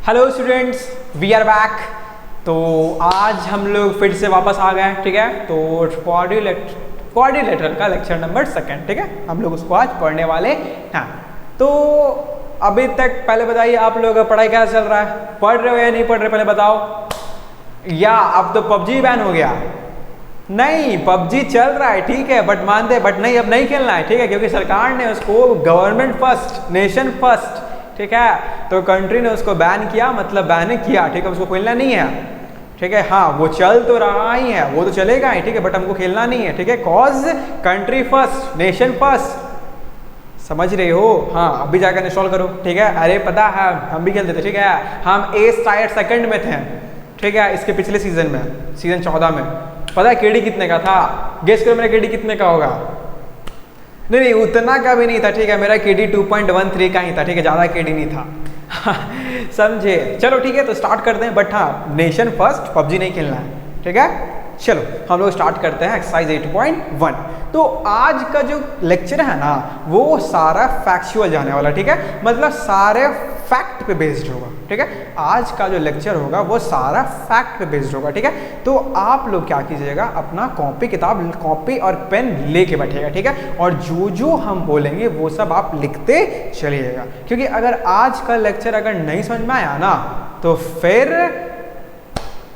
Hello students, we are back. तो आज हम लोग फिर से वापस आ गए हैं, ठीक है। तो क्वाड्रिलेटरल का लेक्चर नंबर 2, ठीक है, हम लोग उसको आज पढ़ने वाले हैं। तो अभी तक पहले बताइए आप लोग का पढ़ाई कैसा चल रहा है, पढ़ रहे हो या नहीं पढ़ रहे, पहले बताओ। या अब तो पबजी बैन हो गया? नहीं, पबजी चल रहा है, ठीक है, बट मानते बट नहीं, अब नहीं खेलना है, ठीक है, क्योंकि सरकार ने उसको गवर्नमेंट फर्स्ट नेशन फर्स्ट, ठीक है, तो कंट्री ने उसको बैन किया, मतलब बैन किया, ठीक है, उसको खेलना नहीं है, ठीक है। हाँ, वो चल तो रहा ही है, वो तो चलेगा ही, ठीक है, बट हमको खेलना नहीं है, ठीक है, cause country first nation first, समझ रहे हो? हाँ, अभी जाकर इंस्टॉल करो, ठीक है। अरे पता है हम भी खेलते थे, ठीक है, हम एस टायर 2 में थे, ठीक है, इसके पिछले सीजन में, सीजन 14 में। पता है केडी कितने का था? गेस करो मेरा केडी कितने का होगा? नहीं, उतना का भी नहीं था, ठीक है, मेरा केडी 2.13 का ही था, ठीक है, ज़्यादा केडी नहीं था। समझे? चलो ठीक है, तो स्टार्ट करते हैं, बट हाँ, नेशन फर्स्ट, पबजी नहीं खेलना है, ठीक है। चलो हम लोग स्टार्ट करते हैं एक्सरसाइज 8.1। तो आज का जो लेक्चर है ना, वो सारा फैक्चुअल जाने वाला, ठीक है, मतलब सारे फैक्ट पे बेस्ड होगा, ठीक है। आज का जो लेक्चर होगा वो सारा फैक्ट पे बेस्ड होगा, ठीक है। तो आप लोग क्या कीजिएगा, अपना कॉपी और पेन लेके बैठिएगा, ठीक है, और जो जो हम बोलेंगे वो सब आप लिखते चलिएगा, क्योंकि अगर आज का लेक्चर अगर नहीं समझ में आया ना, तो फिर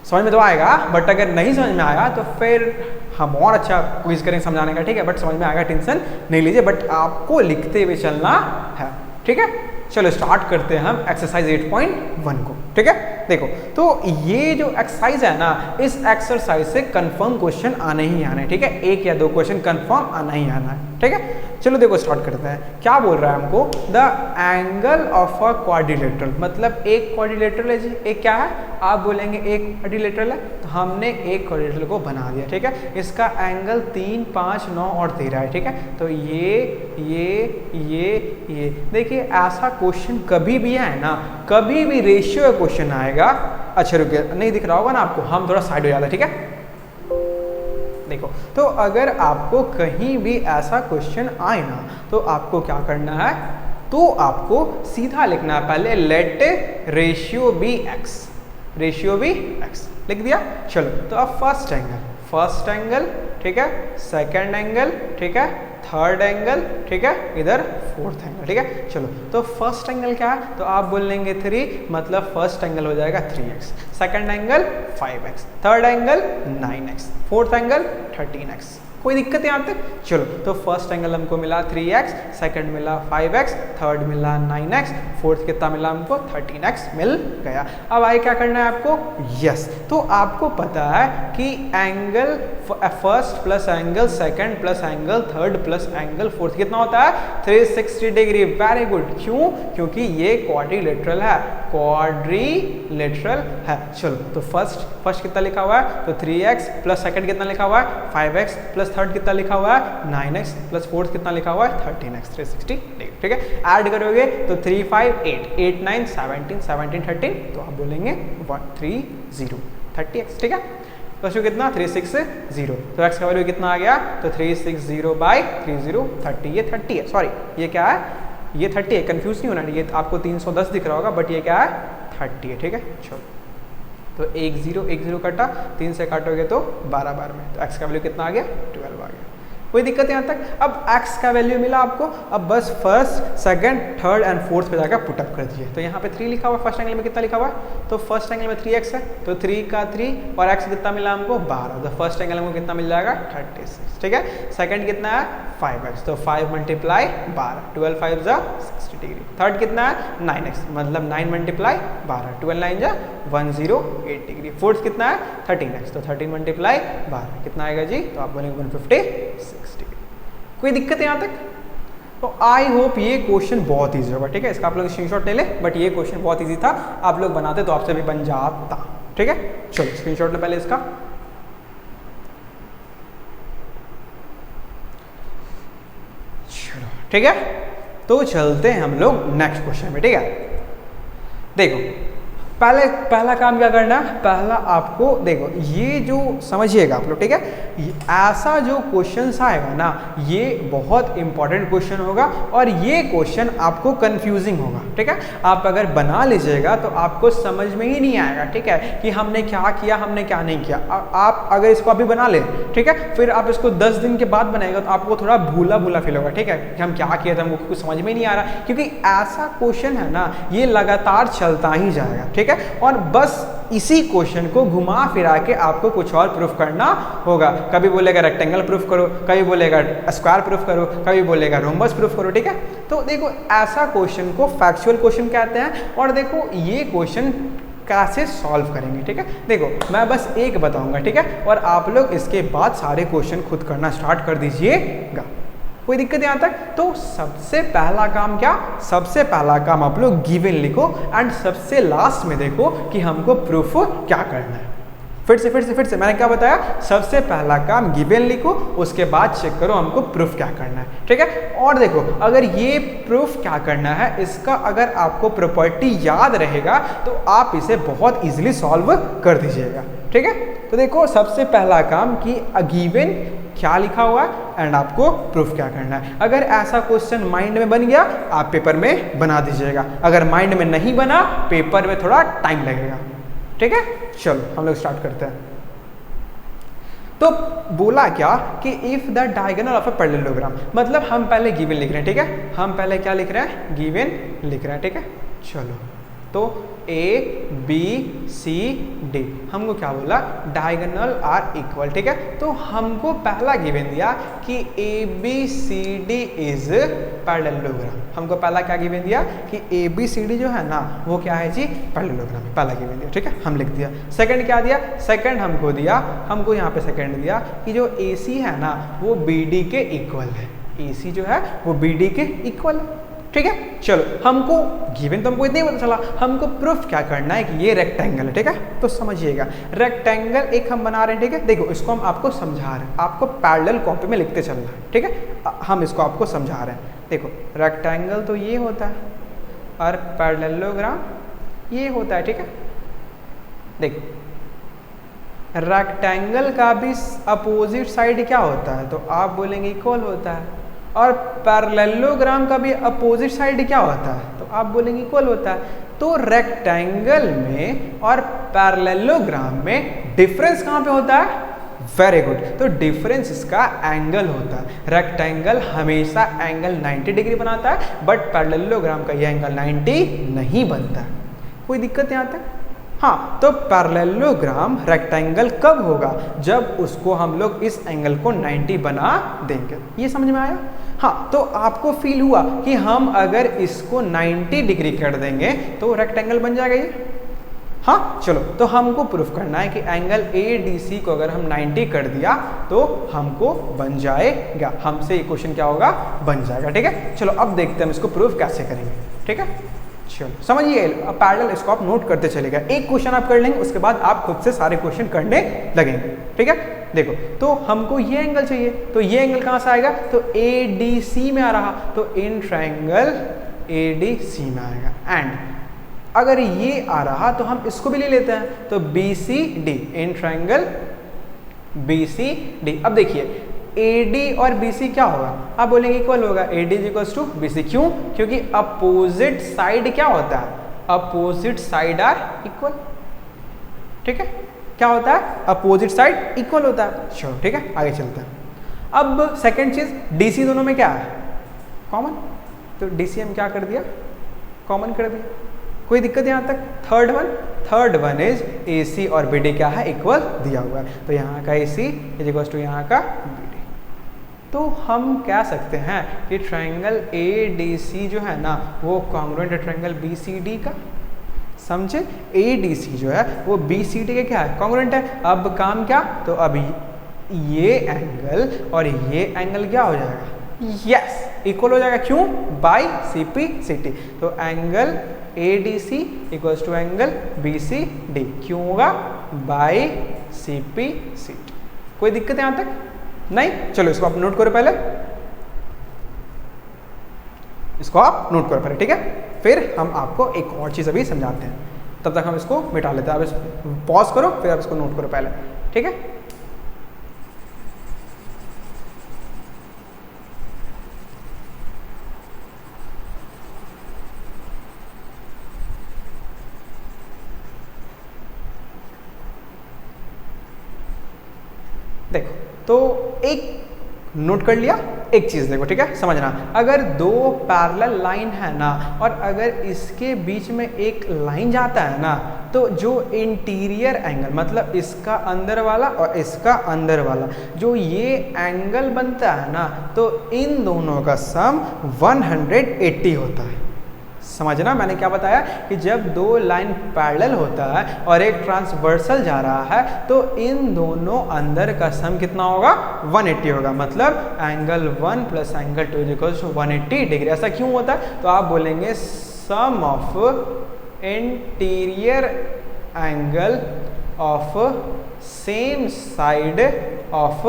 समझ में तो आएगा, बट अगर नहीं समझ में आया तो फिर हम और अच्छा क्विज करेंगे समझाने का, ठीक है, बट समझ में आएगा, टेंशन नहीं लीजिए, बट आपको लिखते हुए चलना है, ठीक है। चलो स्टार्ट करते हैं हम एक्सरसाइज 8.1 को, ठीक है। देखो, तो ये जो एक्सरसाइज है ना, इस एक्सरसाइज से कंफर्म क्वेश्चन आने ही आना है, ठीक है, 1 या 2 क्वेश्चन कंफर्म आना ही आना है, ठीक है। चलो देखो स्टार्ट करते हैं। क्या बोल रहा है हमको? The angle of a quadrilateral, मतलब एक क्वाड्रिलेटरल है जी, एक क्या है, आप बोलेंगे एक क्वाड्रिलेटरल है, तो हमने एक क्वाड्रिलेटरल को बना दिया, ठीक है। इसका एंगल 3, 5, 9 और 13 है, ठीक है। तो ये देखिए, ऐसा क्वेश्चन कभी भी है ना, कभी भी रेशियो का क्वेश्चन आएगा। अच्छा रुकिए, नहीं दिख रहा होगा ना आपको, हम थोड़ा साइड हो जाते हैं, ठीक है। देखो, तो अगर आपको कहीं भी ऐसा क्वेश्चन आए ना, तो आपको क्या करना है, तो आपको सीधा लिखना है पहले, let ratio be x, ratio be x लिख दिया। चलो, तो अब फर्स्ट एंगल, ठीक है, सेकंड एंगल, ठीक है, थर्ड एंगल, ठीक है, इधर फोर्थ एंगल, ठीक है। चलो, तो फर्स्ट एंगल क्या है, तो आप बोल लेंगे 3, मतलब फर्स्ट एंगल हो जाएगा 3x, second angle 5x, third angle 9x, fourth angle 13x। कोई दिक्कत है यहाँ तक? चलो, तो फर्स्ट एंगल हमको मिला 3x, सेकंड मिला 5x, थर्ड मिला 9x, फोर्थ कितना मिला हमको? 13x मिल गया। अब आगे क्या करना है आपको? यस, तो आपको पता है कि angle first plus angle second plus angle third plus angle fourth कितना होता है? 360 डिग्री। Very good. क्यों? क्योंकि ये क्वाड्रिलेटरल है, क्वाड्रिलेटरल है। चलो, तो फर्स्ट कितना लिखा हुआ है? तो 3x प्लस सेकंड कितना लिखा हुआ है? 5x प्लस थर्ड कितना लिखा हुआ है? 9x प्लस फोर्थ कितना लिखा हुआ है? 13x, 360 डिग्री, ठीक है। ऐड करोगे तो 3, 5, 8, 8, 9, 17, 17, 13, तो आप बोलेंगे 130, 30x, ठीक है। तो कितना? 360, तो x का वैल्यू कितना आ गया? तो 360 बाई 30, 30, ये 30 है, सॉरी ये क्या है? ये 30 है, कंफ्यूज नहीं होना, ये आपको 310 दिख रहा होगा, बट ये क्या है? 30 है, ठीक है। चलो, तो 1 0 कटा, 3 से काटोगे तो 12 बार में, तो x का वैल्यू कितना आ गया? 12 आ गया। कोई दिक्कत यहाँ तक? अब x का वैल्यू मिला आपको, अब बस first second third and fourth पे जाकर पुटअप कर दीजिए। तो यहाँ पे 3 लिखा हुआ है, फर्स्ट एंगल में कितना लिखा हुआ है? तो फर्स्ट एंगल में 3x है, तो 3 का 3 और x कितना मिला हमको? 12, तो फर्स्ट एंगल में कितना मिल जाएगा? 36, ठीक है। सेकंड कितना है? 5x, तो 5 मल्टीप्लाई 12, 12 5 जा 60 डिग्री। थर्ड कितना है? 9x, मतलब 9 मल्टीप्लाई 12, 12 9 जा 108 डिग्री। फोर्थ कितना है? 13x, तो 13 मल्टीप्लाई 12 कितना आएगा जी? तो आप बोलेंगे 156 डिग्री। कोई दिक्कत है यहाँ तक? तो आई होप ये क्वेश्चन बहुत ईजी होगा, ठीक है। इसका आप लोग स्क्रीनशॉट ले ले, बट ये क्वेश्चन बहुत ईजी था, आप लोग बनाते तो आपसे भी बन जाता, ठीक है। चलो स्क्रीनशॉट ले पहले इसका। चलो ठीक है, तो चलते हैं हम लोग नेक्स्ट क्वेश्चन में, ठीक है। देखो, पहला काम क्या करना है, पहला आपको देखो ये जो समझिएगा आप लोग, ठीक है, ऐसा जो क्वेश्चन आएगा ना ये बहुत इंपॉर्टेंट क्वेश्चन होगा और ये क्वेश्चन आपको कंफ्यूजिंग होगा, ठीक है। आप अगर बना लीजिएगा तो आपको समझ में ही नहीं आएगा, ठीक है, कि हमने क्या किया हमने क्या नहीं किया। आप अगर इसको अभी बना ले, ठीक है, फिर आप इसको 10 दिन के बाद बनाएगा तो आपको थोड़ा भूला भूला फील होगा, ठीक है, कि हम क्या किए थे हमको कुछ समझ में नहीं आ रहा, क्योंकि ऐसा क्वेश्चन है ना ये लगातार चलता ही जाएगा, ठीक है। और बस इसी क्वेश्चन को घुमा फिरा के आपको कुछ और प्रूफ करना होगा। कभी बोलेगा रेक्टेंगल प्रूफ करो, कभी बोलेगा स्क्वायर प्रूफ करो, कभी बोलेगा रोम्बस प्रूफ करो, ठीक है। तो देखो ऐसा क्वेश्चन को फैक्चुअल क्वेश्चन कहते हैं। और देखो ये क्वेश्चन कैसे सॉल्व करेंगे, ठीक है। देखो मैं बस एक बताऊंगा, ठीक है, और आप लोग इसके बाद सारे क्वेश्चन खुद करना स्टार्ट कर दीजिएगा, कोई दिक्कत यहाँ तक। तो सबसे पहला काम क्या, सबसे पहला काम आप लोग गिवन लिखो एंड सबसे लास्ट में देखो कि हमको प्रूफ क्या करना है। फिर से मैंने क्या बताया, सबसे पहला काम गिवन लिखो, उसके बाद चेक करो हमको प्रूफ क्या करना है, ठीक है। और देखो अगर ये प्रूफ क्या करना है इसका अगर आपको प्रॉपर्टी याद रहेगा तो आप इसे बहुत इजीली सॉल्व कर दीजिएगा, ठीक है। तो देखो सबसे पहला काम कि गिवन क्या लिखा हुआ है एंड आपको प्रूफ क्या करना है। अगर ऐसा क्वेश्चन माइंड में बन गया आप पेपर में बना दीजिएगा, अगर माइंड में नहीं बना पेपर में थोड़ा टाइम लगेगा, ठीक है। चलो हम लोग स्टार्ट करते हैं। तो बोला क्या कि if the diagonal of a parallelogram, मतलब हम पहले गिवन लिख रहे हैं, ठीक है, हम पहले क्या लिख रहे हैं, गिवन लिख रहे हैं, ठीक है। चलो तो ए बी सी डी, हमको क्या बोला, डायगोनल आर इक्वल, ठीक है। तो हमको पहला गिवन दिया कि A B C D is parallelogram. हमको पहला क्या गिवन दिया कि ए बी सी डी जो है ना वो क्या है जी, पैरेललोग्राम, पहला गिवन दिया, ठीक है, हम लिख दिया। सेकंड क्या दिया, सेकंड हमको दिया, हमको यहाँ पे सेकंड दिया कि जो ए सी है ना वो बी डी के इक्वल है, ए सी जो है वो बी डी के इक्वल है, ठीक है। चलो हमको गिवन तो हमको इतना ही पता चला, हमको प्रूफ क्या करना है कि ये रेक्टेंगल है, ठीक है। तो समझिएगा रेक्टेंगल एक हम बना रहे हैं, ठीक है। देखो इसको हम आपको समझा रहे हैं, आपको पैरेलल कॉपी में लिखते चलना है, ठीक है। हम इसको आपको समझा रहे हैं। देखो रेक्टेंगल तो ये होता है और पैरेललोग्राम ये होता है, ठीक है। देखो रेक्टेंगल का भी अपोजिट साइड क्या होता है, तो आप बोलेंगे इक्वल होता है, और पैरेललोग्राम का भी अपोजिट साइड क्या होता है, तो आप बोलेंगे इक्वल होता है। तो रेक्टेंगल में और पैरेललोग्राम में डिफरेंस कहाँ पे होता है, वेरी गुड, तो डिफरेंस इसका एंगल होता है। रेक्टेंगल हमेशा एंगल 90 डिग्री बनाता है बट पैरेललोग्राम का ये एंगल 90 नहीं बनता है। कोई दिक्कत यहाँ तक, हाँ। तो पैरेललोग्राम रेक्टेंगल कब होगा, जब उसको हम लोग इस एंगल को 90 बना देंगे। ये समझ में आया, हाँ। तो आपको फील हुआ कि हम अगर इसको 90 डिग्री कर देंगे तो रेक्टेंगल बन जाएगा ये, हाँ। चलो तो हमको प्रूफ करना है कि एंगल ए डी सी को अगर हम 90 कर दिया तो हमको बन जाएगा, हमसे ये क्वेश्चन क्या होगा, बन जाएगा, ठीक है। चलो अब देखते हैं हम इसको प्रूफ कैसे करेंगे, ठीक है। चलो समझिए, पैरेलल इसको आप नोट करते चलेगा, एक क्वेश्चन आप कर लेंगे उसके बाद आप खुद से सारे क्वेश्चन करने लगेंगे, ठीक है। देखो तो हमको ये एंगल चाहिए, तो ये एंगल कहाँ से आएगा, तो ए डी सी में आ रहा, तो इन ट्रायंगल ए डी सी में आएगा। एंड अगर ये आ रहा तो हम इसको भी ले लेते हैं, तो B C D, in triangle B C D. अब देखिए AD और BC क्या होगा, आप बोलेंगे इक्वल होगा, AD is equal to BC, क्यों, क्योंकि अपोजिट साइड क्या होता है, अपोजिट साइड आर इक्वल, ठीक है। क्या होता है, अपोजिट साइड इक्वल होता है। चलो ठीक है आगे चलते हैं। अब सेकंड चीज DC दोनों में क्या है, कॉमन, तो DC हम क्या कर दिया, कॉमन कर दिया, कोई दिक्कत यहाँ तक। थर्ड वन इज AC और BD क्या है, इक्वल दिया हुआ है, तो यहाँ का AC इज इक्वल टू यहाँ का BD। तो हम कह सकते हैं कि ट्रायंगल ADC जो है ना वो कॉन्ग्रुएंट है ट्रायंगल BCD का, समझे। ADC जो है वो BCD के क्या है, कॉन्ग्रुएंट है। अब काम क्या, तो अब ये एंगल और ये एंगल क्या हो जाएगा, यस इक्वल हो जाएगा, क्यों, बाई CPCT। तो angle ADC equals to angle BCD, क्यों होगा, बाई CPCT। कोई दिक्कत है यहाँ तक, नहीं। चलो इसको आप नोट करो पहले, इसको आप नोट करो पहले, ठीक है। फिर हम आपको एक और चीज अभी समझाते हैं। तब तक हम इसको मिटा लेते हैं। अब इस पॉज करो, फिर आप इसको नोट करो पहले, ठीक है। देखो तो एक नोट कर लिया, एक चीज देखो, ठीक है, समझना। अगर दो पैरेलल लाइन है ना, और अगर इसके बीच में एक लाइन जाता है ना, तो जो इंटीरियर एंगल मतलब इसका अंदर वाला और इसका अंदर वाला जो ये एंगल बनता है ना, तो इन दोनों का सम 180 होता है। समझना मैंने क्या बताया कि जब दो लाइन पैरेलल होता है और एक ट्रांसवर्सल जा रहा है, तो इन दोनों अंदर का सम कितना होगा, 180 होगा। मतलब angle 1 plus angle 2 equals to 180 degree. ऐसा क्यों होता है, तो आप बोलेंगे sum of interior angle of same side of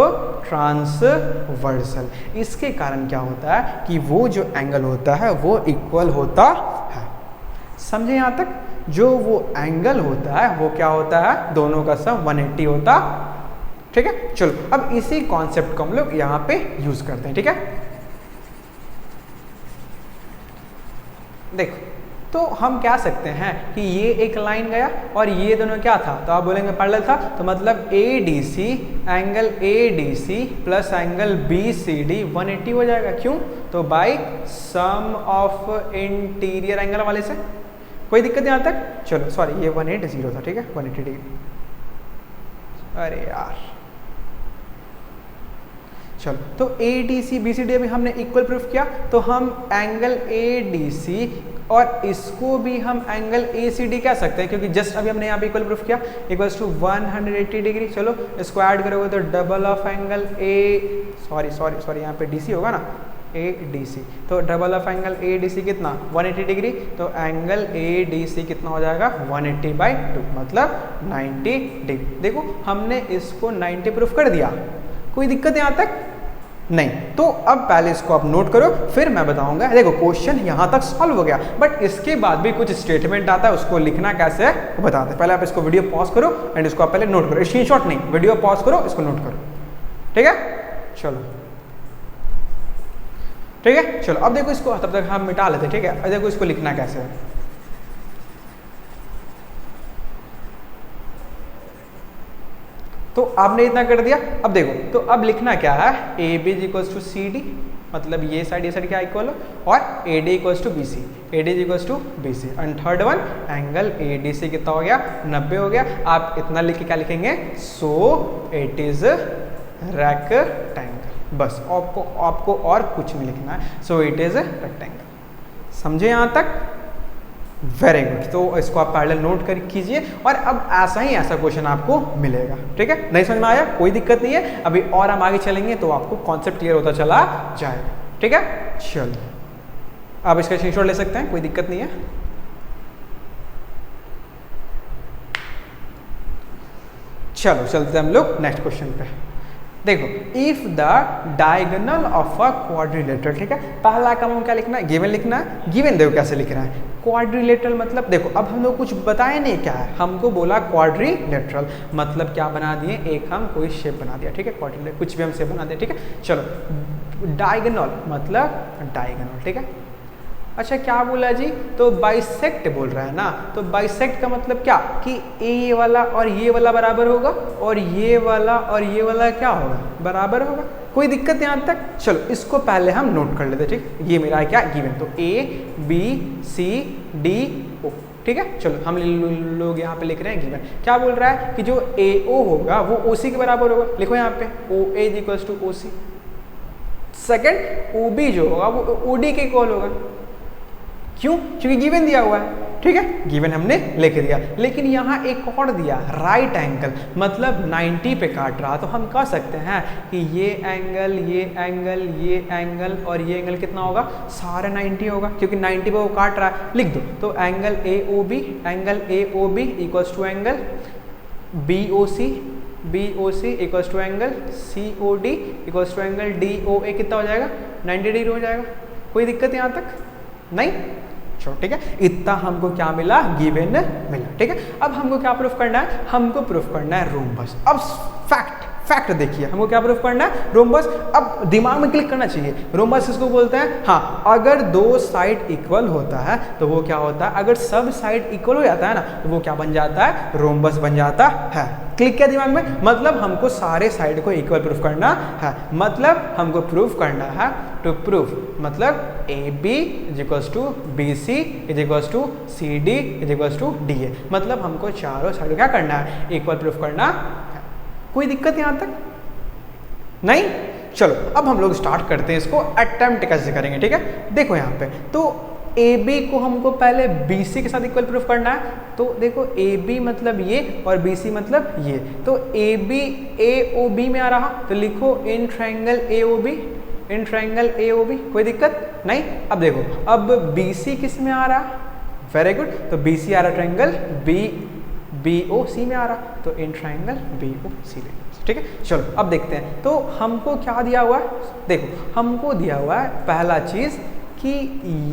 transversal. इसके कारण क्या होता है कि वो जो एंगल होता है वो इक्वल होता है। समझे यहाँ तक? जो वो एंगल होता है वो क्या होता है, दोनों का सम 180 होता, ठीक है। चलो अब इसी कॉन्सेप्ट को हम लोग यहाँ पे यूज करते हैं, ठीक है। देखो तो हम कह सकते हैं कि ये एक लाइन गया और ये दोनों क्या था, तो आप बोलेंगे पैरेलल था, तो मतलब ADC angle ADC plus angle BCD 180 हो जाएगा। क्यों, तो by sum of interior angle वाले से। कोई दिक्कत यहाँ तक? चलो सॉरी, ये 180 था, ठीक है, 180 डिग्री। अरे यार चलो, तो ADC BCD अभी हमने इक्वल प्रूफ किया, तो हम एंगल ADC और इसको भी हम एंगल ACD कह सकते हैं, क्योंकि जस्ट अभी हमने यहाँ पे इक्वल प्रूफ किया, इक्वल्स टू 180 डिग्री। चलो इसको ऐड करोगे तो डबल ऑफ एंगल सॉरी यहाँ पे DC होगा ना, ADC, तो डबल ऑफ एंगल ADC कितना, 180 डिग्री। तो एंगल ADC कितना हो जाएगा, 180/2 मतलब 90 डिग्री। देखो हमने इसको 90 प्रूफ कर दिया। कोई दिक्कत यहाँ तक? नहीं। तो अब पहले इसको आप नोट करो, फिर मैं बताऊंगा। देखो क्वेश्चन यहाँ तक सॉल्व हो गया, बट इसके बाद भी कुछ स्टेटमेंट आता है, उसको लिखना कैसे है वो बताते हैं। पहले आप इसको वीडियो पॉज करो एंड इसको आप पहले नोट करो, स्क्रीनशॉट नहीं, वीडियो पॉज करो, इसको नोट करो, ठीक है। चलो ठीक है, चलो अब देखो इसको तब तक हम मिटा लेते हैं, ठीक है। अब देखो इसको लिखना कैसे है। तो आपने इतना कर दिया। अब देखो तो अब लिखना क्या है, AB इक्वल्स टू CD, मतलब ये साइड क्या इक्वल हो, और AD equals to BC, AD equals to BC। And third one angle ADC कितना हो गया, 90 हो गया। आप इतना लिख के क्या लिखेंगे, सो इट इज रेक्टेंगल। बस आपको और कुछ नहीं लिखना है, सो इट इज रेक्टेंगल। समझे यहाँ तक? Very good. तो इसको आप पैरेलल नोट कर कीजिए, और अब ऐसा क्वेश्चन आपको मिलेगा, ठीक है। नहीं समझ में आया कोई दिक्कत नहीं है, अभी और हम आगे चलेंगे तो आपको कॉन्सेप्ट क्लियर होता चला जाएगा, ठीक है। चलो आप इसका स्क्रीनशॉट ले सकते हैं, कोई दिक्कत नहीं है। चलो चलते हैं हम लोग नेक्स्ट क्वेश्चन पे। देखो if the diagonal of a quadrilateral, ठीक है। पहला काम हम क्या लिखना है, गिवन लिखना है। गिवन देखो कैसे लिख रहा है, क्वाड्रिलेटरल मतलब देखो अब हम लोग कुछ बताए नहीं क्या है, हमको बोला क्वाड्रिलेटरल मतलब क्या बना दिए, एक हम कोई शेप बना दिया, ठीक है। क्वाड्रिलेटरल कुछ भी हम शेप बना दिया, ठीक है। चलो डायगोनल मतलब डायगोनल, ठीक है। अच्छा क्या बोला जी, तो बाइसेक्ट बोल रहा है ना, तो बाइसेक्ट का मतलब क्या कि ये वाला और ये वाला बराबर होगा, और ये वाला और ये वाला क्या होगा, बराबर होगा। कोई दिक्कत यहाँ तक? चलो इसको पहले हम नोट कर लेते, ठीक। ये मेरा है क्या, गिवन, तो ABCDO, ठीक है। चलो हम लोग यहाँ पे लिख रहे हैं गिवन। क्या बोल रहा है कि जो AO होगा वो OC के बराबर होगा। लिखो यहाँ पे OA equals to OC। Second OB जो होगा वो OD के इक्वल होगा। क्यों? क्योंकि गिवन दिया हुआ है, ठीक है। गिवन हमने लिख दिया, लेकिन यहाँ एक और दिया राइट एंगल, मतलब 90 पे काट रहा, तो हम कह सकते हैं कि ये एंगल ये एंगल ये एंगल और ये एंगल कितना होगा, सारे 90 होगा, क्योंकि 90 पे वो काट रहा है। लिख दो, तो angle AOB equals to angle BOC equals to angle COD equals to angle DOA, कितना हो जाएगा, 90 डिग्री हो जाएगा। कोई दिक्कत यहाँ तक? नहीं। छोड़, ठीक है। इतना हमको क्या मिला, गिवन मिला, ठीक है। अब हमको क्या प्रूफ करना है, हमको प्रूफ करना है रोम्बस। अब फैक्ट देखिए, हमको क्या प्रूफ करना है, रोम्बस। अब दिमाग में क्लिक करना चाहिए, रोम्बस किसको बोलते हैं, हाँ, अगर दो साइड इक्वल होता है तो वो क्या होता है, अगर सब साइड इक्वल हो जाता है ना तो वो क्या बन जाता है, रोम्बस बन जाता है। क्लिक किया दिमाग में, मतलब हमको सारे साइड को इक्वल प्रूफ करना है, मतलब हमको प्रूफ करना है, टू प्रूफ मतलब A B is equals to B C is equals to C D is equals to D A, मतलब हमको चारों साइड क्या करना है, इक्वल प्रूफ करना है। कोई दिक्कत यहाँ तक नहीं? चलो अब हम लोग स्टार्ट करते हैं, इसको अटेम्प्ट कैसे करेंगे, ठीक है। देखो यहाँ पे तो ए बी को हमको पहले बी सी के साथ इक्वल प्रूफ करना है, तो देखो ए बी मतलब ये और बी सी मतलब ये, तो A B A O B में आ रहा, तो लिखो in triangle A O B, in triangle A O B, कोई दिक्कत नहीं। अब देखो अब बी सी किस में आ रहा, वेरी गुड, तो बी सी आ रहा ट्रायंगल बी ओ सी में आ रहा, तो इन ट्रायंगल बी ओ सी, ठीक है। चलो अब देखते हैं, तो हमको क्या दिया हुआ है, देखो हमको दिया हुआ है पहला चीज़ कि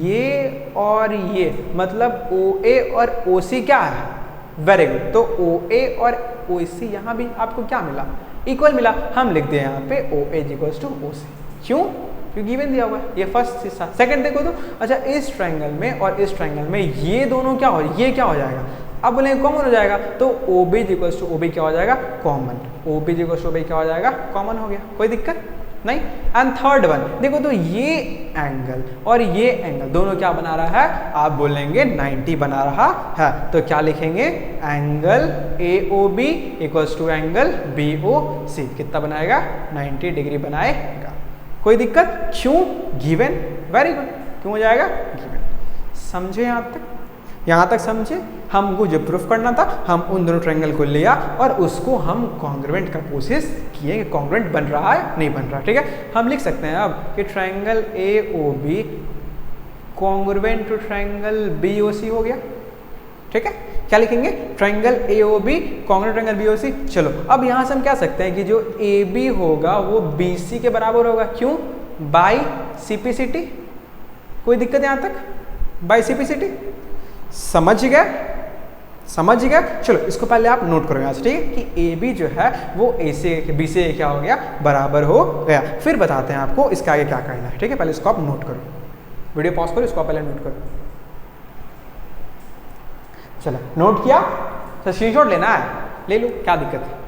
ये और ये मतलब ओ ए और ओ सी क्या है, वेरी गुड, तो ओ ए और ओ सी यहाँ भी आपको क्या मिला, इक्वल मिला। हम लिख दें यहाँ पे ओ ए इक्वल्स टू ओ सी, क्यों, क्योंकि गिवन दिया हुआ है, ये फर्स्ट हिस्सा। सेकंड देखो तो अच्छा, इस ट्रायंगल में और इस ट्रायंगल में ये दोनों क्या हो, ये क्या हो जाएगा, अब बोले कॉमन हो जाएगा, तो O B equals to O B क्या हो जाएगा, common, O B equals to O B क्या हो जाएगा, कॉमन हो गया, कोई दिक्कत नहीं। एंड थर्ड वन देखो तो ये एंगल और ये एंगल दोनों क्या बना रहा है, आप बोलेंगे 90 बना रहा है, तो क्या लिखेंगे, angle A O B equals to angle B O C कितना बनाएगा, 90 डिग्री बनाएगा, कोई दिक्कत, क्यों, गिवन, वेरी गुड, क्यों हो जाएगा, गिवन। समझे यहाँ तक समझे। हमको जो प्रूफ करना था, हम उन दोनों ट्रायंगल को लिया और उसको हम कॉन्ग्रुएंट का कोशिश किए कि कॉन्ग्रुएंट बन रहा है नहीं बन रहा, ठीक है। हम लिख सकते हैं अब कि triangle A O B congruent to triangle B O C हो गया, ठीक है। क्या लिखेंगे, triangle A O B congruent triangle B O C. चलो अब यहाँ से हम क्या सकते हैं कि जो ए बी होगा वो बी सी के बराबर होगा, क्यों, by C P C T, कोई दिक्कत यहाँ तक, by C P C T, समझ गया। चलो इसको पहले आप नोट करो यहाँ से, ठीक है, कि ए बी जो है वो ए से बी से क्या हो गया, बराबर हो गया। फिर बताते हैं आपको इसके आगे क्या करना है, ठीक है। पहले इसको आप नोट करो, वीडियो पॉज करो, इसको आप पहले नोट करो। चलो नोट किया, तो स्क्रीनशॉट लेना है, ले लो, क्या दिक्कत है,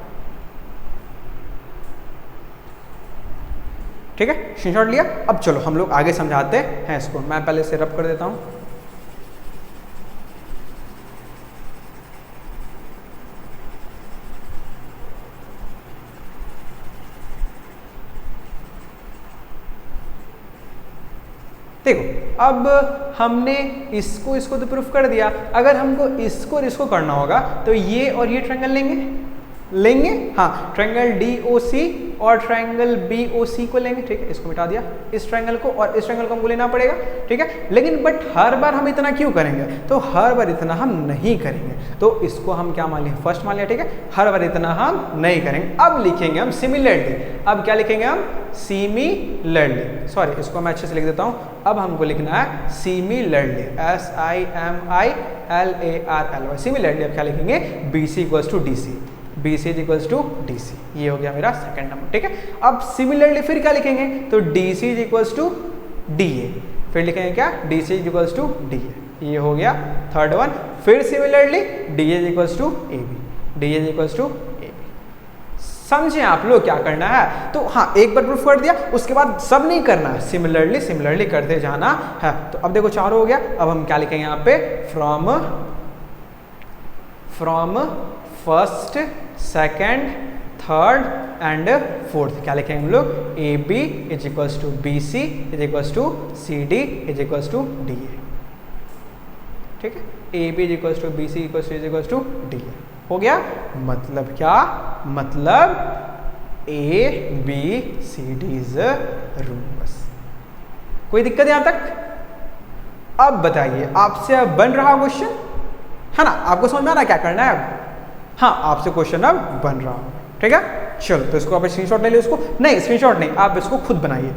ठीक है, स्क्रीनशॉट लिया। अब चलो हम लोग आगे समझाते हैं इसको, मैं पहले से रब कर देता हूँ। देखो अब हमने इसको तो प्रूफ कर दिया, अगर हमको इसको करना होगा तो ये और ये ट्रायंगल लेंगे, हाँ, ट्रायंगल डी ओ सी और ट्रायंगल बी ओ सी को लेंगे, ठीक है। इसको मिटा दिया, इस ट्रायंगल को और इस ट्रायंगल को हमको लेना पड़ेगा, ठीक है। लेकिन बट हर बार हम इतना क्यों करेंगे, तो हर बार इतना हम नहीं करेंगे, तो इसको हम क्या मान लिया, फर्स्ट मान लिया, ठीक है। हर बार इतना हम नहीं करेंगे। अब लिखेंगे हम सिमिलरली, अब क्या लिखेंगे हम, सिमिलरली, सॉरी इसको मैं अच्छे से लिख देता हूँ। अब हमको लिखना है सिमिलरली, SIMILLARLY, सिमिलरली। अब क्या लिखेंगे, B C equals to D C, B C equals to D C, ये हो गया मेरा सेकंड नंबर, ठीक है। अब सिमिलरली फिर क्या लिखेंगे, तो D C equals to D A, फिर लिखेंगे क्या, D C equals to D A, ये हो गया थर्ड वन। फिर similarly D A equals to A B, D A equals to A B. समझे आप लोग क्या करना है, तो हाँ एक बार प्रूफ कर दिया, उसके बाद सब नहीं करना है, सिमिलरली करते जाना है। तो अब देखो चार हो गया, अब हम क्या लिखेंगे यहाँ पे, from first second third and fourth, क्या लिखेंगे हम लोग, A B is equals to B C is equals to C D is equals to D A, ठीक है। A B is equals to B C equals to D A हो गया। मतलब क्या, मतलब A B C D is rhombus, कोई दिक्कत यहां तक। अब बताइए आपसे अब बन रहा क्वेश्चन है ना, आपको समझ में आ रहा क्या करना है अब, हाँ आपसे क्वेश्चन अब बन रहा हो, ठीक है। चलो तो इसको आप स्क्रीनशॉट ले लो, इसको नहीं स्क्रीनशॉट नहीं, आप इसको खुद बनाइए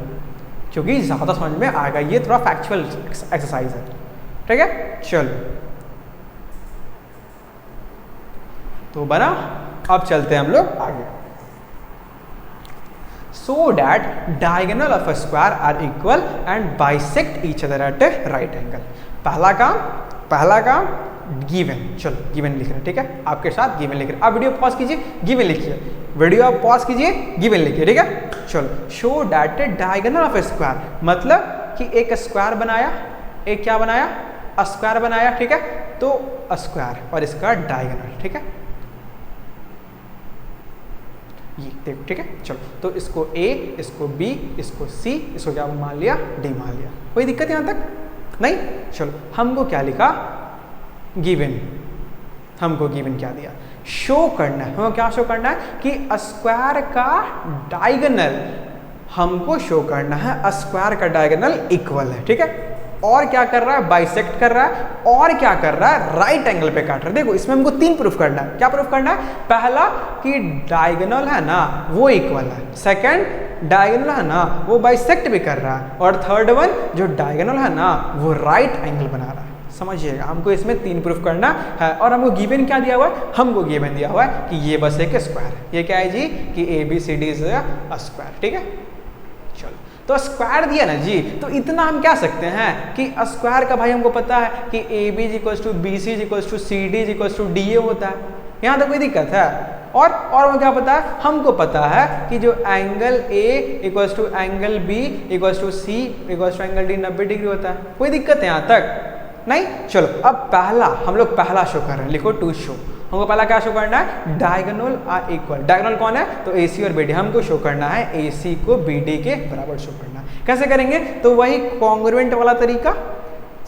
क्योंकि ज़्यादा समझ में आएगा, ये थोड़ा फैक्चुअल एक्सरसाइज है, ठीक है। चलो तो बना, अब चलते हैं हम लोग आगे। So that diagonal of a square are equal and bisect each other at a right angle। पहला काम गिवन, चलो गिवन लिख रहे हैं, ठीक है, आपके साथ गिवन लिख रहे हैं। अब वीडियो पॉज कीजिए, गिवन लिखिए, वीडियो आप पॉज कीजिए, गिवन लिखिए, ठीक है। चलो show that diagonal of A square, मतलब कि एक स्क्वायर बनाया, एक क्या बनाया, स्क्वायर बनाया, ठीक है। तो स्क्वायर और इसका डायगोनल, ठीक है, ये देखो, ठीक है। चलो तो इसको ए, इसको बी, इसको सी, इसको क्या मान लिया, डी मान लिया, कोई दिक्कत यहाँ तक नहीं। चलो हमको क्या लिखा, गिवन, हमको गिवन क्या दिया, शो करना है, हमको क्या शो करना है कि स्क्वायर का डायगोनल, हमको शो करना है स्क्वायर का डायगोनल इक्वल है, ठीक है। और क्या कर रहा है, बाइसेक्ट कर रहा है, और क्या कर रहा है, राइट एंगल पे काट रहा है। देखो इसमें हमको 3 प्रूफ करना है। क्या प्रूफ करना है, पहला कि डायगोनल है ना वो इक्वल है, सेकंड डायगोनल है ना वो बाइसेक्ट भी कर रहा है, और थर्ड वन जो डायगोनल है ना वो राइट एंगल बना रहा है। समझिएगा, हमको इसमें 3 प्रूफ करना है। और हमको गिवन क्या दिया हुआ है, हमको गिवन दिया हुआ है कि ये बस एक स्क्वायर है। ये क्या है जी, कि ABCD इज अ स्क्वायर, ठीक है। चलो तो स्क्वायर दिया ना जी, तो इतना हम क्या सकते हैं कि स्क्वायर का भाई हमको पता है कि AB = BC = CD = DA होता है, यहाँ तो कोई दिक्कत है। और वो क्या पता है, हमको पता है कि जो angle A = angle B = C = angle D 90 degree होता है, कोई दिक्कत है यहाँ तक नहीं। चलो अब पहला हम लोग पहला शो कर रहे हैं, लिखो टू शो। हमको पहला क्या शो करना है, डायगोनल आर इक्वल। डायगोनल कौन है, तो AC और BD, हमको शो करना है AC को BD के बराबर शो करना है। कैसे करेंगे, तो वही कॉन्ग्रुएंट वाला तरीका,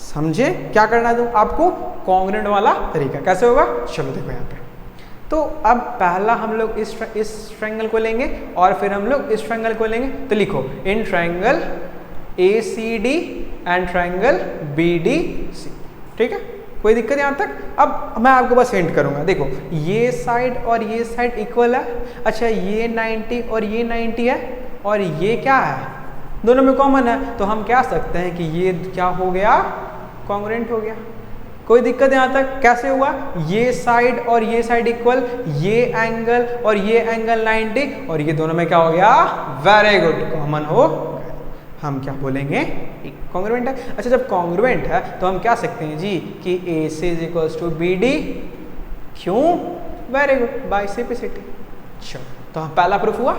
समझे क्या करना है आपको, कॉन्ग्रुएंट वाला तरीका कैसे होगा। चलो देखो यहाँ पे, तो अब पहला हम लोग इस ट्रायंगल को लेंगे और फिर हम लोग इस ट्रायंगल को लेंगे। तो लिखो in triangle ACD and triangle BDC, ठीक है, कोई दिक्कत यहाँ तक। अब मैं आपको बस हिंट करूंगा, देखो ये साइड और ये साइड इक्वल है, अच्छा ये 90 और ये 90 है, और ये क्या है, दोनों में कॉमन है, तो हम क्या सकते हैं कि ये क्या हो गया, कॉन्ग्रुएंट हो गया। कोई दिक्कत यहाँ तक, कैसे हुआ, ये साइड और ये साइड इक्वल, ये एंगल और ये एंगल 90, और ये दोनों में क्या हो गया, वेरी गुड, कॉमन हो, हम क्या बोलेंगे, कॉन्ग्रुएंट है। अच्छा जब कॉन्ग्रुएंट है तो हम क्या सकते हैं जी कि AC = BD, क्यों, वेरी गुड, बाइसेप्सिटी। चलो तो पहला प्रूफ हुआ,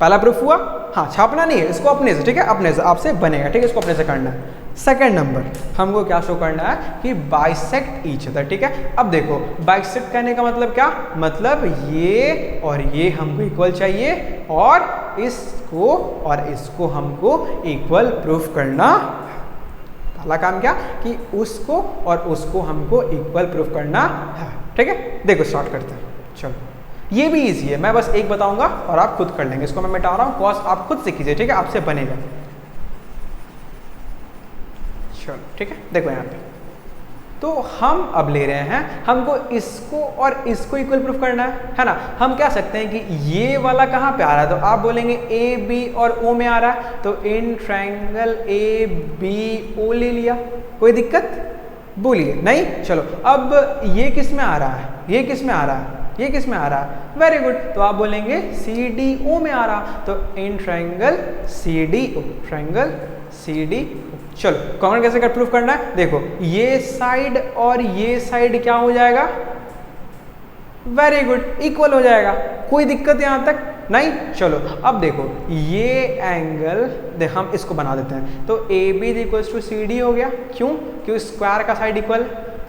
पहला प्रूफ हुआ, हाँ छापना नहीं है इसको, अपने से, ठीक है, अपने से आपसे बनेगा, ठीक है, इसको अपने से करना है। सेकंड नंबर हमको क्या शो करना है कि बाइसेक्ट ईच अदर, ठीक है। अब देखो बाइसेक्ट करने का मतलब क्या, मतलब ये और ये हमको इक्वल चाहिए, और इसको और इसको हमको इक्वल प्रूफ करना। पहला काम क्या कि उसको और उसको हमको इक्वल प्रूफ करना है, ठीक है। देखो स्टार्ट करते हैं, चलो ये भी इजी है, मैं बस एक बताऊंगा और आप खुद कर लेंगे, इसको मैं मिटा रहा हूँ, कॉस आप खुद से कीजिए, ठीक है, आपसे बनेगा। चलो ठीक है, देखो यहाँ पे तो हम अब ले रहे हैं, हमको इसको और इसको इक्वल प्रूफ करना है ना। हम क्या सकते हैं कि ये वाला कहाँ पे आ रहा है, तो आप बोलेंगे A B और O में आ रहा है, तो इन ट्रायंगल ABO ले लिया, कोई दिक्कत, बोलिए नहीं। चलो अब ये किस में आ रहा है, ये किस में आ रहा है, ये किस में आ रहा है, वेरी गुड, तो आप बोलेंगे CDO में आ रहा, तो in triangle CDO, triangle CDO। चलो कॉन्ग्रुएंट कैसे प्रूफ करना है, देखो ये साइड और ये साइड क्या हो जाएगा, वेरी गुड, इक्वल हो जाएगा, कोई दिक्कत यहाँ तक नहीं। चलो अब देखो ये एंगल हम इसको बना देते हैं, तो AB = CD हो गया, क्यों, क्यों स्क्वायर का साइड इक्वल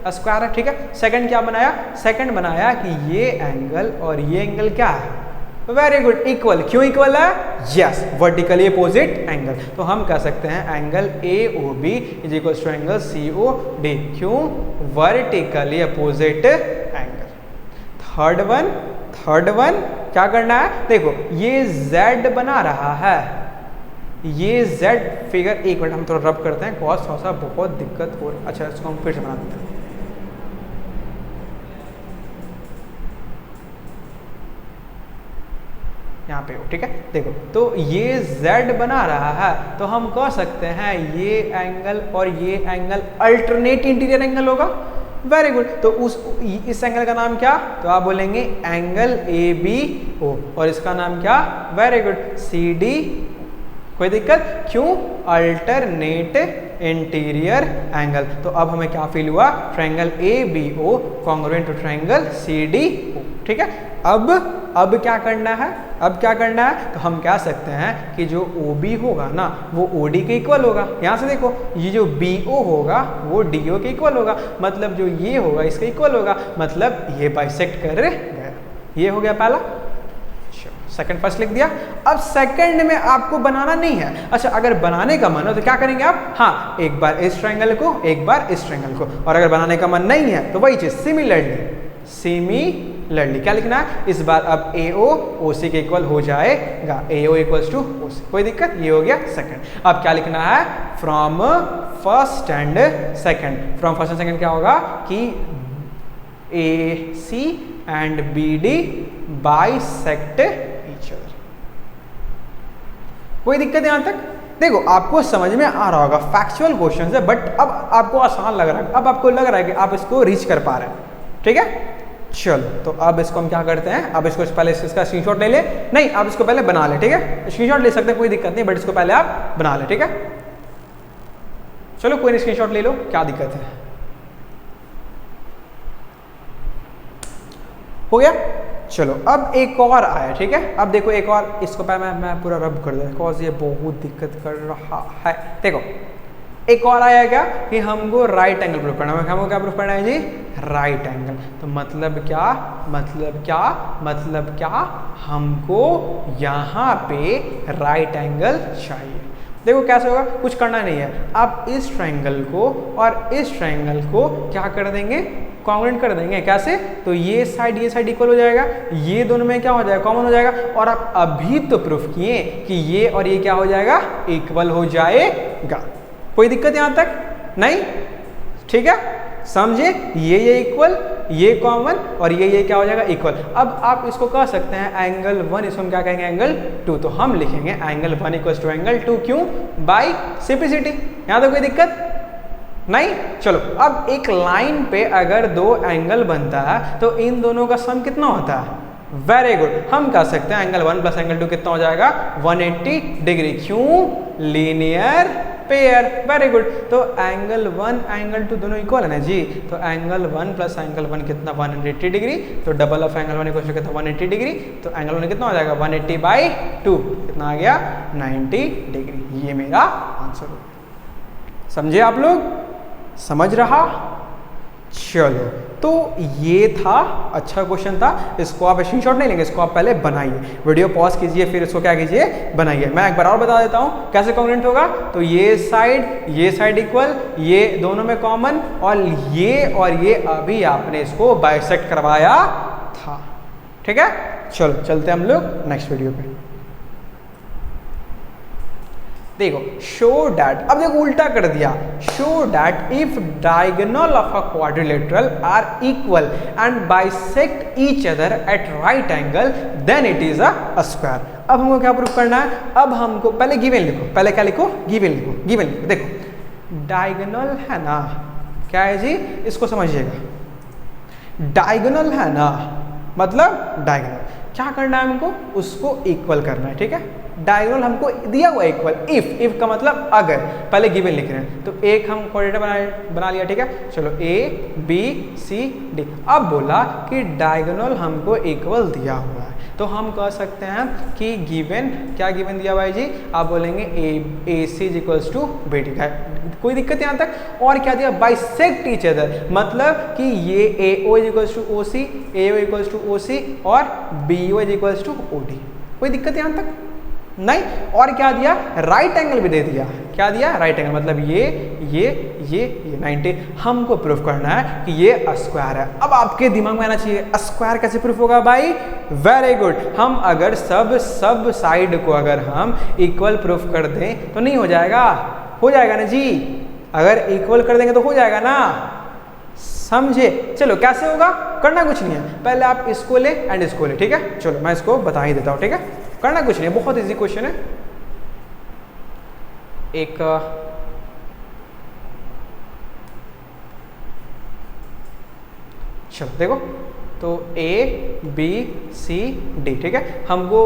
स्क्वायर है, ठीक है। सेकंड क्या बनाया, सेकंड बनाया कि ये एंगल और ये एंगल क्या है, वेरी गुड, इक्वल, क्यों इक्वल है, यस, वर्टिकली अपोजिट एंगल, तो हम कह सकते हैं एंगल AOB = एंगल COD, क्यों, vertically opposite angle. Third one क्या करना है, देखो ये Z बना रहा है, ये Z फिगर, एक मिनट हम थोड़ा रब करते हैं, कॉस थोड़ा सा बहुत दिक्कत हो रहा है, अच्छा इसको हम फिर से बना देते हैं। यहाँ पे हो, ठीक है। देखो तो ये Z बना रहा है, तो हम कह सकते हैं ये एंगल और ये एंगल अल्टरनेट इंटीरियर एंगल होगा। Very good. तो इस एंगल का नाम क्या, तो आप बोलेंगे एंगल ABO, और इसका नाम क्या, वेरी गुड, CD। कोई दिक्कत, क्यों, अल्टरनेट इंटीरियर एंगल। तो अब हमें क्या फील हुआ, triangle ABO congruent to triangle CDO, ठीक है। अब क्या करना है, अब क्या करना है, तो हम कह सकते हैं कि जो OB होगा ना वो OD के इक्वल होगा। यहाँ से देखो ये जो BO होगा वो DO के इक्वल होगा, मतलब जो ये होगा इसके इक्वल होगा, मतलब ये बाइसेक्ट कर गया। ये हो गया पहला। सेकंड फर्स्ट लिख दिया। अब सेकंड में आपको बनाना नहीं है। अच्छा, अगर बनाने का मन हो तो क्या करेंगे आप, हाँ, एक बार इस ट्रायंगल को, एक बार इस ट्रायंगल को, और अगर बनाने का मन नहीं है तो वही चीज सिमिलरली क्या लिखना है, इस बार अब AO OC के इक्वल हो जाएगा, AO इक्वल्स टू OC। कोई दिक्कत, ये हो गया सेकंड। अब क्या लिखना है, from first and second. From first and second क्या होगा कि AC and BD bisect each other. कोई दिक्कत यहां तक, देखो आपको समझ में आ रहा होगा, फैक्चुअल क्वेश्चन है, बट अब आपको आसान लग रहा है, अब आपको लग रहा है कि आप इसको रीच कर पा रहे हैं, ठीक है। चलो तो अब इसको हम क्या करते हैं, अब इसको पहले इसका स्क्रीनशॉट ले ले, नहीं आप इसको पहले बना ले, ठीक है। स्क्रीनशॉट ले सकते हैं, कोई दिक्कत नहीं, बट इसको पहले आप बना ले, ठीक है। चलो कोई नहीं, स्क्रीनशॉट ले लो, क्या दिक्कत है, हो गया। चलो अब एक और आया, ठीक है। अब देखो एक और, इसको पहले मैं पूरा रब कर दूं बिकॉज ये बहुत दिक्कत कर रहा है। देखो एक और आया क्या कि हमको राइट एंगल प्रूफ करना है। हमको क्या प्रूफ करना है जी, राइट एंगल। तो मतलब क्या, हमको यहाँ पे राइट एंगल चाहिए। देखो कैसे होगा, कुछ करना नहीं है, आप इस ट्रायंगल को और इस ट्रायंगल को क्या कर देंगे, कॉन्ग्रुएंट कर देंगे। कैसे, तो ये साइड इक्वल हो जाएगा, ये दोनों में क्या हो जाएगा, कॉमन हो जाएगा। और आप अभी तो प्रूफ किए कि ये और ये क्या हो जाएगा, इक्वल हो जाएगा। कोई दिक्कत यहां तक नहीं, ठीक है, समझे, ये इक्वल, ये कॉमन, और ये क्या हो जाएगा, इक्वल। अब आप इसको कह सकते हैं एंगल 1, इसको हम क्या कहेंगे, एंगल 2। तो हम लिखेंगे एंगल 1 इक्वल टू एंगल 2, क्यों, बाई सिंप्लिसिटी। यहां तो कोई दिक्कत नहीं। चलो अब एक लाइन पे अगर दो एंगल बनता है तो इन दोनों का सम कितना होता है, वेरी गुड। हम कह सकते हैं एंगल 1 प्लस एंगल 2 कितना हो जाएगा, 180 डिग्री, क्यों, लीनियर पेयर, वेरी गुड। तो एंगल 1 एंगल 2 दोनों इक्वल है ना जी, तो एंगल 1 प्लस एंगल 1 कितना, 180 डिग्री। तो double of angle 1 equal to कितना, 180 डिग्री। तो एंगल 1 कितना हो जाएगा, 180/2, कितना आ गया, 90 डिग्री। ये मेरा आंसर हो गया। समझे आप लोग, समझ रहा। चलो तो ये था, अच्छा क्वेश्चन था। इसको आप स्क्रीनशॉट नहीं लेंगे, इसको आप पहले बनाइए, वीडियो पॉज कीजिए, फिर इसको क्या कीजिए, बनाइए। मैं एक बार और बता देता हूँ कैसे कॉन्ग्रुएंट होगा। तो ये साइड इक्वल, ये दोनों में कॉमन, और ये अभी आपने इसको बाइसेक्ट करवाया था, ठीक है। चलो चलते हम लोग नेक्स्ट वीडियो पे। देखो शो डैट, अब देखो उल्टा कर दिया, show that if diagonal of a quadrilateral are equal and bisect each other at right angle then it is a square. अब हमको क्या प्रूफ करना है, अब हमको पहले गिवन लिखो, पहले क्या लिखो, गिवन लिखो। देखो डायगोनल है ना, क्या है जी, इसको समझिएगा, डायगोनल है ना, मतलब डायगोनल क्या करना है हमको, उसको इक्वल करना है, ठीक है। डायगोनल हमको दिया हुआ इक्वल, इफ का मतलब अगर, पहले गिवन लिख रहे हैं। तो एक हम क्वाड्रेटर बना लिया, ठीक है। चलो ABCD। अब बोला कि डायगोनल हमको इक्वल दिया हुआ है, तो हम कह सकते हैं कि गिवन, क्या गिवन दिया हुआ है जी, आप बोलेंगे AC इक्वल्स टू BD। कोई दिक्कत यहाँ तक, और क्या दिया, बाइसेक्ट ईच अदर, मतलब कि ये AO equals to OC, AO equals to OC, और BO इक्वल्स टू OD। कोई दिक्कत यहाँ तक नहीं। और क्या दिया, राइट एंगल भी दे दिया, क्या दिया, राइट एंगल, मतलब ये 90। हमको प्रूफ करना है कि ये स्क्वायर है। अब आपके दिमाग में आना चाहिए स्क्वायर कैसे प्रूफ होगा भाई, वेरी गुड। हम अगर सब साइड को अगर हम इक्वल प्रूफ कर दें तो नहीं हो जाएगा, हो जाएगा ना जी, अगर इक्वल कर देंगे तो हो जाएगा ना, समझे। चलो कैसे होगा, करना कुछ नहीं है, पहले आप इसको ले एंड इसको ले, ठीक है। चलो मैं इसको बता ही देता हूँ, ठीक है। करना कुछ नहीं, बहुत इजी क्वेश्चन है। एक चलो देखो, तो ए बी सी डी, ठीक है, हमको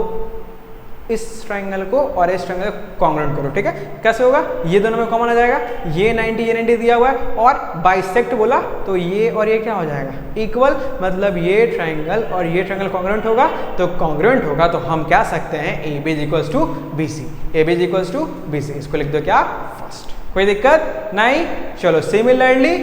इस ट्रायंगल को और इस ट्रायंगल को कॉन्ग्रुएंट करो, ठीक है। कैसे होगा, ये दोनों में कॉमन आ जाएगा, ये 90 ये 90 दिया हुआ है और बाइसेक्ट बोला तो ये और ये क्या हो जाएगा, इक्वल, मतलब ये ट्रायंगल और ये ट्रायंगल कॉन्ग्रुएंट होगा, तो कॉन्ग्रुएंट होगा तो हम कह सकते हैं A B is equals to B C, A B is equals to B C, इसको लिख दो क्या फर्स्ट, कोई दिक्कत नहीं। चलो similarly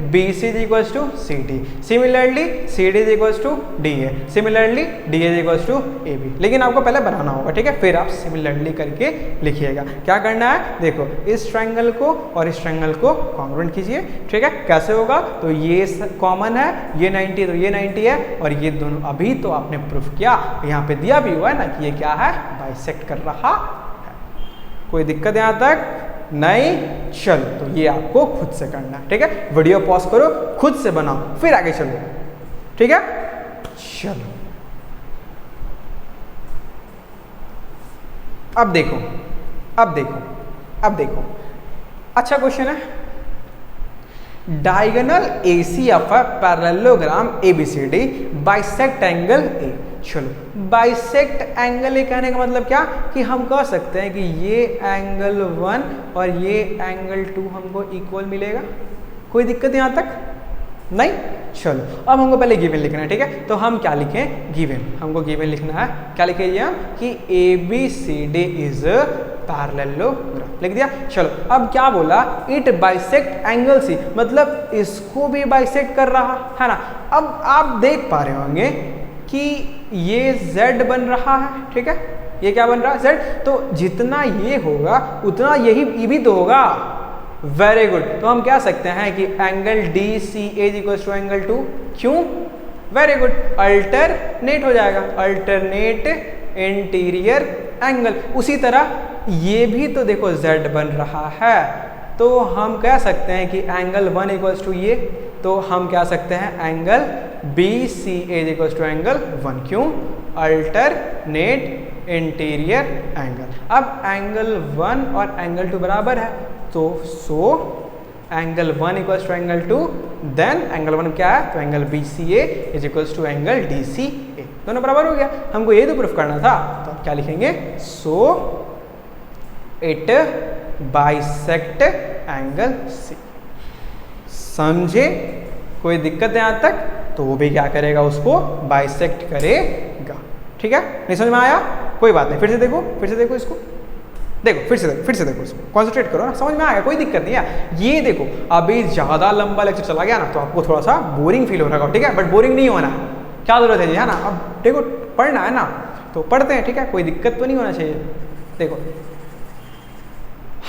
B C is equals to C D, similarly C D is equals to D A, similarly D is equals to A B, लेकिन आपको पहले बनाना होगा, ठीक है, फिर आप सिमिलरली करके लिखिएगा। क्या करना है, देखो इस ट्रायंगल को और इस ट्रायंगल को कॉन्ग्रुएंट कीजिए, ठीक है। कैसे होगा, तो ये कॉमन है, ये 90 तो ये 90 है, और ये दोनों अभी तो आपने प्रूफ किया, यहाँ पे दिया भी हुआ है ना कि ये क्या है, बाइसेक्ट कर रहा है। कोई दिक्कत यहाँ तक नहीं। चलो तो ये आपको खुद से करना है, ठीक है, वीडियो पॉज करो, खुद से बनाओ, फिर आगे चलो, ठीक है। चलो अब देखो अच्छा क्वेश्चन है, diagonal AC of a parallelogram ABCD bisect angle A। चलो बाइसेक्ट एंगल ए कहने का मतलब क्या, कि हम कह सकते हैं कि ये एंगल 1 और ये एंगल 2 हमको इक्वल मिलेगा। कोई दिक्कत यहाँ तक नहीं। चलो अब हमको पहले गिवन लिखना है, ठीक है, तो हम क्या लिखें, गिवन, हमको गिवन लिखना है, क्या लिखेंगे कि ABCD इज पैरेललोग्राम, लिख दिया। चलो अब क्या बोला, इट बाइसेक्ट एंगल C, मतलब इसको भी बाइसेक्ट कर रहा है ना। अब आप देख पा रहे होंगे कि ये Z बन रहा है, ठीक है, ये क्या बन रहा है, Z, तो जितना ये होगा उतना यही भी तो होगा। वेरी गुड, तो हम कह सकते हैं कि angle DCA is equal to angle 2, क्यों, वेरी गुड, अल्टरनेट हो जाएगा, अल्टरनेट इंटीरियर एंगल। उसी तरह ये भी तो देखो Z बन रहा है, तो हम कह सकते हैं कि एंगल 1 इक्वल्स टू ये, तो हम कह सकते हैं angle BCA is equals to angle 1, क्यों, अल्टरनेट इंटीरियर एंगल। अब एंगल 1 और एंगल 2 बराबर है, तो so angle 1 equals to angle 2, then angle 1 क्या है, तो angle BCA is equals to angle DCA, दोनों बराबर हो गया। हमको ये तो प्रूफ करना था, तो आप क्या लिखेंगे, so it bisect angle C। समझे, कोई दिक्कत है यहाँ तक, तो वो भी क्या करेगा, उसको बाइसेक्ट करेगा, ठीक है। नहीं समझ में आया, कोई बात नहीं, फिर से देखो इसको, देखो फिर से देखो इसको, कॉन्सेंट्रेट करो ना, समझ में आएगा, कोई दिक्कत नहीं है। ये देखो अभी ज़्यादा लंबा लेक्चर चला गया ना, तो आपको थोड़ा सा बोरिंग फील हो रहा है, ठीक है, बट बोरिंग नहीं होना, क्या जरूरत है जी, है ना। अब देखो पढ़ना है ना, तो पढ़ते हैं, ठीक है, कोई दिक्कत तो नहीं होना चाहिए। देखो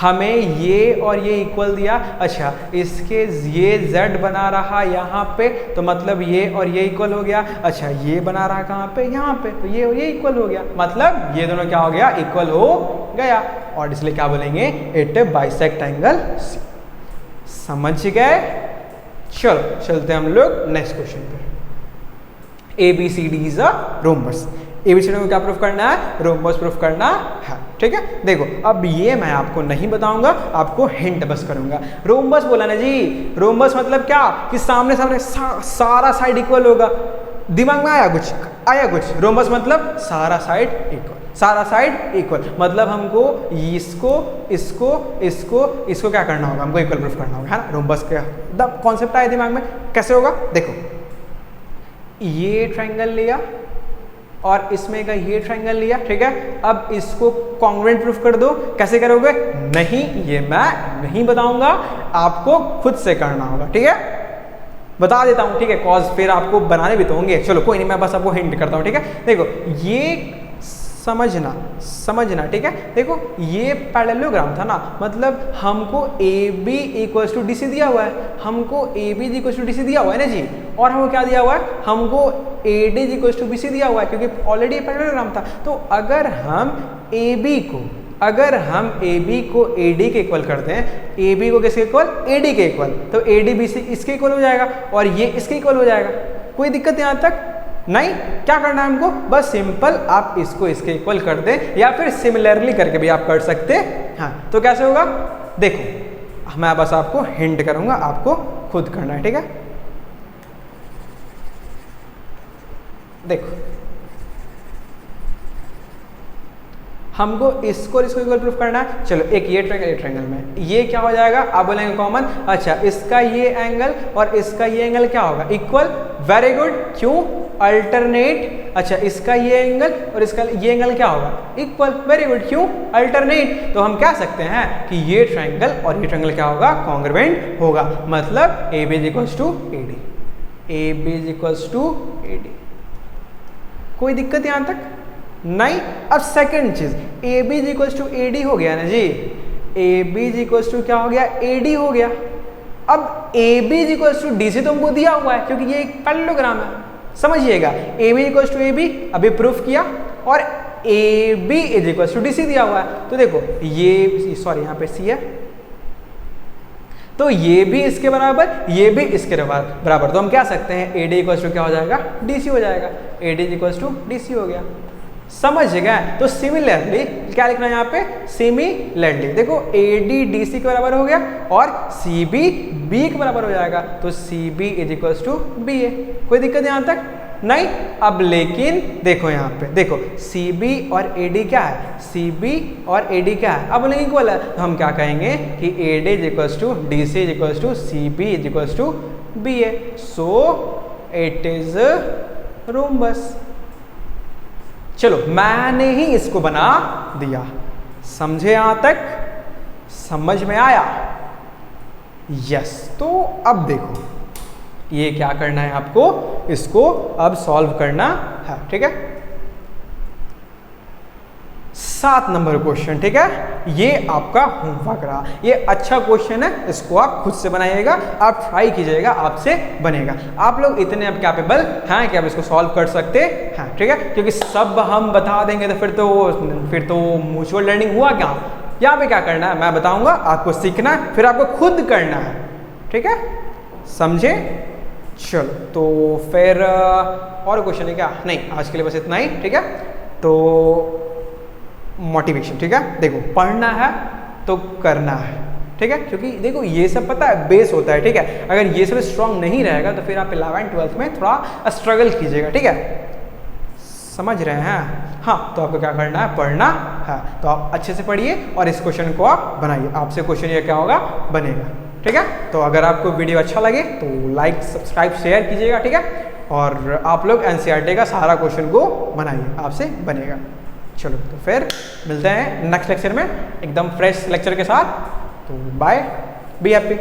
हमें ये और ये इक्वल दिया, अच्छा इसके ये Z बना रहा यहाँ पे, तो मतलब ये और ये इक्वल हो गया। अच्छा ये बना रहा कहाँ पे, यहाँ पे, तो ये और ये इक्वल हो गया, मतलब ये दोनों क्या हो गया, इक्वल हो गया, और इसलिए क्या बोलेंगे, इट बाइसेक्ट एंगल C। समझ गए। चलो चलते हम लोग नेक्स्ट क्वेश्चन पे। ABCD is a rhombus. ABCD को क्या प्रूफ करना है, रोम्बस प्रूफ करना है, ठीक है। देखो अब ये मैं आपको नहीं बताऊंगा, आपको हिंट बस करूंगा। रोम्बस बोला ना जी, रोम्बस मतलब क्या, कि सामने सारा साइड इक्वल होगा। दिमाग में आया कुछ, रोम्बस मतलब सारा साइड इक्वल, मतलब हमको इसको क्या करना होगा, हमको इक्वल प्रूफ करना होगा, है ना। रोम्बस का कॉन्सेप्ट आया दिमाग में, कैसे होगा, देखो ये ट्रायंगल लिया और इसमें का ये ट्रायंगल लिया, ठीक है। अब इसको कॉन्ग्रुएंट प्रूफ कर दो, कैसे करोगे, नहीं ये मैं नहीं बताऊंगा, आपको खुद से करना होगा, ठीक है। बता देता हूं, ठीक है, कॉज फिर आपको बनाने भी तो होंगे। चलो कोई नहीं, मैं बस आपको हिंट करता हूं, ठीक है। देखो ये समझना, ठीक है। देखो ये पैरेललोग्राम था ना, मतलब हमको AB इक्वल्स टू DC दिया हुआ है, हमको AB इक्वल्स टू DC दिया हुआ है ना जी, और हमको क्या दिया हुआ है, हमको AD इक्वल्स टू BC दिया हुआ है, क्योंकि ऑलरेडी पैरेललोग्राम था। तो अगर हम AB को AD के इक्वल करते हैं, AB को किसके इक्वल, AD के इक्वल, तो AD BC इसके इक्वल हो जाएगा और ये इसके इक्वल हो जाएगा। कोई दिक्कत यहाँ तक नहीं, क्या करना है हमको, बस सिंपल आप इसको इसके इक्वल कर दें या फिर सिमिलरली करके भी आप कर सकते हैं। हाँ, तो कैसे होगा देखो, मैं बस आपको हिंट करूंगा, आपको खुद करना है, ठीक है। देखो हमको इसको और इसको इक्वल प्रूफ करना है। चलो एक ये ट्रायंगल में ये क्या हो जाएगा, आप बोलेंगे कॉमन, अच्छा इसका ये एंगल और इसका ये एंगल क्या होगा, इक्वल। वेरी गुड, क्यों, अल्टरनेट। अच्छा इसका ये एंगल और इसका ये एंगल क्या होगा, इक्वल। वेरी गुड, क्यों, अल्टरनेट। तो हम कह सकते हैं कि ये ट्रायंगल और ये ट्रायंगल क्या होगा, कॉन्ग्रुएंट होगा। मतलब A B equals to A D, A B equals to A D. कोई दिक्कत यहां तक नहीं। अब सेकंड चीज, A B equals to A D हो गया ना जी, ए बी इक्वल्स टू क्या हो गया, ए डी हो गया। अब A B equals to D C तो हमको दिया हुआ है क्योंकि ये एक पैरेललोग्राम है, समझिएगा। A B equals to A B अभी प्रूफ किया और A B equals to D C दिया हुआ है। तो देखो ये सॉरी यहाँ पे सी है, तो ये भी इसके बराबर, ये भी इसके बराबर। तो हम क्या सकते हैं, ए डी इक्वल्स टू क्या हो जाएगा, डी सी हो जाएगा। A D equals to D C हो गया, समझ गए। तो सिमिलरली क्या लिखना है यहाँ पे, सिमिलरली। देखो ए डी डी सी के बराबर हो गया और सी बी बी के बराबर हो जाएगा। तो C B is equals to B A. कोई दिक्कत यहाँ तक नहीं। अब लेकिन देखो यहाँ पे, देखो सी बी और ए डी क्या है, सी बी और ए डी क्या है, अब बोलेंगे इक्वल है। तो हम क्या कहेंगे कि A D is equals to D C is equals to C B is equals to B A. So it is rhombus. चलो मैंने ही इसको बना दिया, समझे यहां तक, समझ में आया, यस। तो अब देखो ये क्या करना है आपको, इसको अब सॉल्व करना है, ठीक है। 7 नंबर क्वेश्चन, ठीक है, ये आपका होमवर्क रहा। ये अच्छा क्वेश्चन है, इसको आप खुद से बनाइएगा, आप ट्राई कीजिएगा, आपसे बनेगा। आप लोग इतने अब कैपेबल हैं कि आप इसको सॉल्व कर सकते हैं, ठीक है। क्योंकि सब हम बता देंगे तो फिर तो म्यूचुअल लर्निंग हुआ क्या। यहाँ पे क्या करना है मैं बताऊंगा, आपको सीखना है, फिर आपको खुद करना है, ठीक है, समझे। चलो तो फिर और क्वेश्चन है क्या, नहीं आज के लिए बस इतना ही, ठीक है। तो मोटिवेशन, ठीक है, देखो पढ़ना है तो करना है, ठीक है। क्योंकि देखो ये सब पता है बेस होता है, ठीक है। अगर ये सब स्ट्रांग नहीं रहेगा तो फिर आप 11th-12th में थोड़ा स्ट्रगल कीजिएगा, ठीक है, समझ रहे हैं। हाँ, तो आपको क्या करना है, पढ़ना है। तो आप अच्छे से पढ़िए और इस क्वेश्चन को आप बनाइए, आपसे क्वेश्चन ये क्या होगा, बनेगा, ठीक है। तो अगर आपको वीडियो अच्छा लगे तो लाइक सब्सक्राइब शेयर कीजिएगा, ठीक है। और आप लोग एनसीईआरटी का सारा क्वेश्चन को बनाइए, आपसे बनेगा। चलो तो फिर मिलते हैं नेक्स्ट लेक्चर में एकदम फ्रेश लेक्चर के साथ। तो बाय, बी हैप्पी।